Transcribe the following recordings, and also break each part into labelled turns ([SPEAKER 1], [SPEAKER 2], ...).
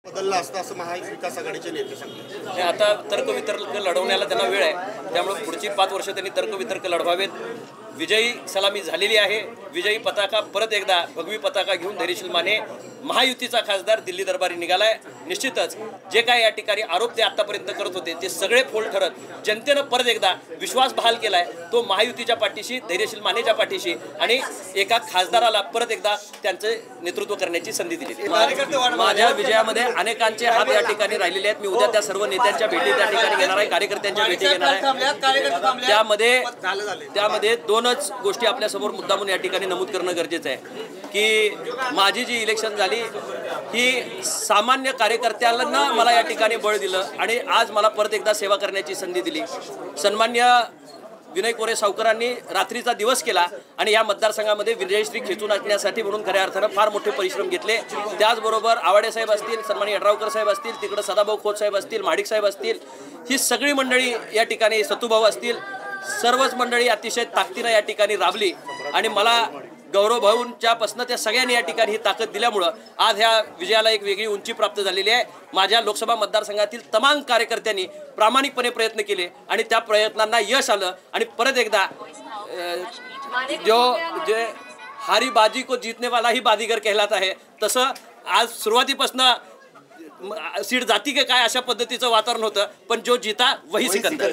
[SPEAKER 1] बदलला असता असं महाविकास आघाडीचे नेते सांगतात।
[SPEAKER 2] आता तर्कवितर्क लढवण्याला त्यांना वेळ आहे, त्यामुळे पुढची 5 वर्ष त्यांनी तर्कवितर्क लढवावेत। विजयी सलामी झालेली आहे। विजयी पताका परत एकदा भगवी पताका घेऊन धैर्यशील माने महायुतीचा खासदार दिल्ली दरबारी निघालाय। निश्चितच जे काय या ठिकाणी आरोप ते आतापर्यंत करत होते ते सगळे फोल ठरत जनतेनं परत एकदा विश्वास बहाल केलाय, तो महायुतीच्या पाठीशी, धैर्यशील मानेच्या पाठीशी, आणि एका खासदाराला परत एकदा त्यांचे नेतृत्व करण्याची संधी दिली। माझ्या विजयामध्ये अनेकांचे हात या ठिकाणी राहिलेले आहेत। मी उद्या त्या सर्व नेत्यांच्या भेटी त्या ठिकाणी घेणार आहे, कार्यकर्त्यांच्या भेटी घेणार आहे। त्यामध्ये दोनच गोष्टी आपल्या समोर मुद्दामून या ठिकाणी नमूद करणं गरजेचं आहे की माझी जी इलेक्शन झाली ही सामान्य कार्यकर्त्यांना मला या ठिकाणी बळ दिलं आणि आज मला परत एकदा सेवा करण्याची संधी दिली। सन्मान्य विनय कोरे सावकरांनी रात्रीचा दिवस केला आणि या मतदारसंघामध्ये विजयश्री खेचून आणण्यासाठी म्हणून खऱ्या अर्थानं फार मोठे परिश्रम घेतले। त्याचबरोबर आवाडे साहेब असतील, सन्मान्य यड्रावकर साहेब असतील, तिकडे सदाभाऊ खोत साहेब असतील, महाडिक साहेब असतील, ही सगळी मंडळी या ठिकाणी, सतुभाऊ असतील, सर्वच मंडळी अतिशय ताकदीने या ठिकाणी राबली आणि मला गौरव भाऊंच्या पासून त्या सगळ्यांनी या ठिकाणी ही ताकद दिल्यामुळं आज ह्या विजयाला एक वेगळी उंची प्राप्त झालेली आहे। माझ्या लोकसभा मतदारसंघातील तमाम कार्यकर्त्यांनी प्रामाणिकपणे प्रयत्न केले आणि त्या प्रयत्नांना यश आलं आणि परत एकदा जे हारी बाजी को जीतने वाला ही बाजीगर कहलाता है, तसं आज सुरुवातीपासून सीट जाती के काय अशा पद्धतीचं वातावरण होतं, पण जो जीता वही सिकंदर।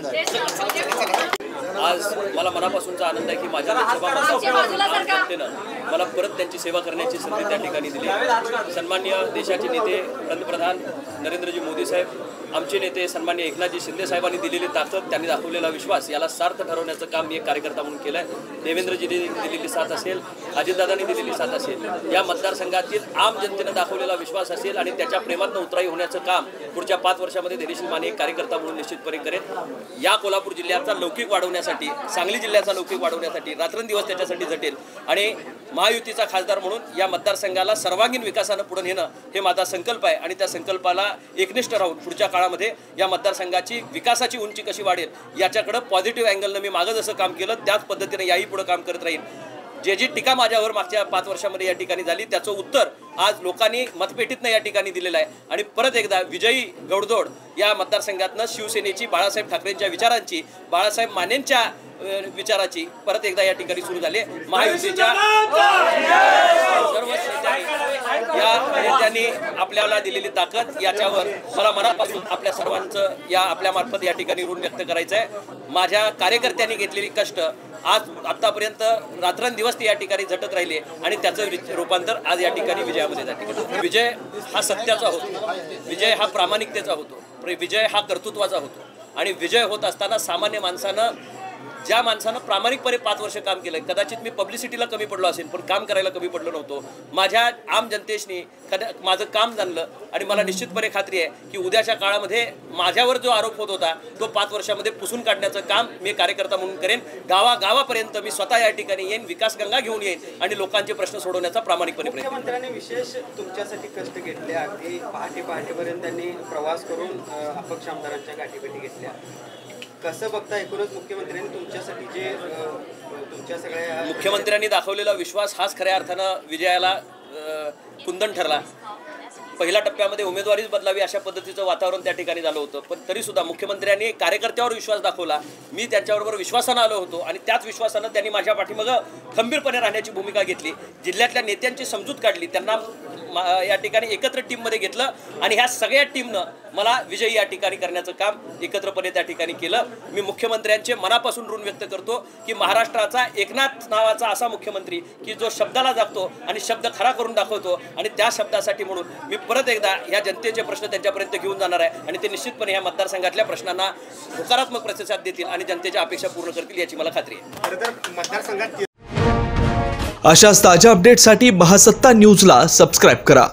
[SPEAKER 2] आज मला मनापासूनचा आनंद आहे की माझ्या लोकसभा मला परत त्यांची सेवा करण्याची संधी त्या ठिकाणी दिली। सन्मान्य देशाचे नेते पंतप्रधान नरेंद्रजी मोदी साहेब, आमचे नेते सन्मान्य एकनाथजी शिंदे साहेबांनी दिलेली ताकद, त्यांनी दाखवलेला विश्वास याला सार्थ ठरवण्याचं काम मी एक कार्यकर्ता म्हणून केलं आहे। देवेंद्रजींनी दिलेली साथ असेल, अजितदादांनी दिलेली साथ असेल, या मतदारसंघातील आम जनतेनं दाखवलेला विश्वास असेल आणि त्याच्या प्रेमातनं उतराई होण्याचं काम पुढच्या 5 वर्षामध्ये धैर्यशील माने एक कार्यकर्ता म्हणून निश्चितपणे करेल। या कोल्हापूर जिल्ह्याचा लौकिक वाढवण्यासाठी, सांगली जिल्ह्याचा लौकिक वाढवण्यासाठी रात्रंदिवस त्याच्यासाठी झटेल आणि महायुतीचा खासदार म्हणून या मतदारसंघाला सर्वांगीण विकासानं पुढे नेणं हे माझा संकल्प आहे आणि त्या संकल्पाला एकनिष्ठ राहून पुढच्या काळामध्ये या मतदारसंघाची विकासाची उंची कशी वाढेल याच्याकडे पॉझिटिव्ह अँगलनं मी मागं जसं काम केलं त्याच पद्धतीने याही पुढे काम करत राहील। जी टीका माझ्यावर मागच्या 5 वर्षामध्ये या ठिकाणी झाली त्याचं उत्तर आज लोकांनी मतपेटीतनं या ठिकाणी दिलेलं आहे आणि परत एकदा विजयी गौडदौड या मतदारसंघातनं शिवसेनेची, बाळासाहेब ठाकरेंच्या विचारांची, बाळासाहेब मानेंच्या विचाराची परत एकदा या ठिकाणी सुरू झाली। महायुतीच्या सर्व नेत्यांनी आपल्याला दिलेली ताकद याच्यावर मला मनापासून आपल्या सर्वांचं या आपल्यामार्फत या ठिकाणी ऋण व्यक्त करायचं आहे। माझ्या कार्यकर्त्यांनी घेतलेली कष्ट आज आतापर्यंत रात्रंदिवस ते या ठिकाणी झटत राहिले आणि त्याचं रूपांतर आज या ठिकाणी विजयामध्ये जाते। विजय हा सत्याचा होतो, विजय हा प्रामाणिकतेचा होतो, विजय हा कर्तृत्वाचा होतो आणि विजय होत असताना सामान्य माणसानं, ज्या माणसानं प्रामाणिकपणे 5 वर्ष काम केलं, कदाचित मी पब्लिसिटीला कमी पडलो असेल पण काम करायला कमी पडलो नव्हतो। माझ्या आम जनतेशनी माझं काम जाणलं आणि मला निश्चितपणे खात्री आहे की उद्याच्या काळामध्ये माझ्यावर जो आरोप होत होता तो 5 वर्षामध्ये पुसून काढण्याचं काम मी कार्यकर्ता म्हणून करेन। गावागावापर्यंत मी स्वतः या ठिकाणी येईन, विकास गंगा घेऊन येईन आणि लोकांचे प्रश्न सोडवण्याचा प्रामाणिकपणे प्रयत्न करेन।
[SPEAKER 3] मुख्यमंत्र्यांनी विशेष तुमच्यासाठी कष्ट घेतले, अगदी पहाटेपर्यंत त्यांनी प्रवास करून अपक्ष आमदारांच्या गाठीभेटी घेतल्या। कसं बघता एकूणच मुख्यमंत्र्यांनी तुमच्यासाठी जे तुमच्या सगळ्या
[SPEAKER 2] मुख्यमंत्र्यांनी दाखवलेला विश्वास हाच खऱ्या अर्थानं विजयाला कुंदन ठरला। पहिल्या टप्प्यामध्ये उमेदवारीच बदलावी अशा पद्धतीचं वातावरण त्या ठिकाणी झालं होतं, पण तरीसुद्धा मुख्यमंत्र्यांनी कार्यकर्त्यावर विश्वास दाखवला। मी त्यांच्याबरोबर विश्वासानं आलो होतो आणि त्याच विश्वासानं त्यांनी माझ्या पाठीमागं खंबीरपणे राहण्याची भूमिका घेतली, जिल्ह्यातल्या नेत्यांची समजूत काढली, त्यांना या ठिकाणी एकत्र टीममध्ये घेतलं आणि ह्या सगळ्या टीमनं मला विजयी या ठिकाणी करण्याचं काम एकत्रपणे त्या ठिकाणी केलं। मी मुख्यमंत्र्यांचे मनापासून ऋण व्यक्त करतो की महाराष्ट्राचा एकनाथ नावाचा असा मुख्यमंत्री की जो शब्दाला जगतो आणि शब्द खरा करून दाखवतो आणि त्या शब्दासाठी म्हणून मी परत एकदा ह्या जनतेचे प्रश्न त्यांच्यापर्यंत घेऊन जाणार आहे आणि ते निश्चितपणे ह्या मतदारसंघातल्या प्रश्नांना होकारात्मक प्रतिसाद देतील आणि जनतेच्या अपेक्षा पूर्ण करतील याची मला खात्री आहे।
[SPEAKER 4] अशाच ताज्या अपडेटसाठी महासत्ता न्यूजला सबस्क्राइब करा।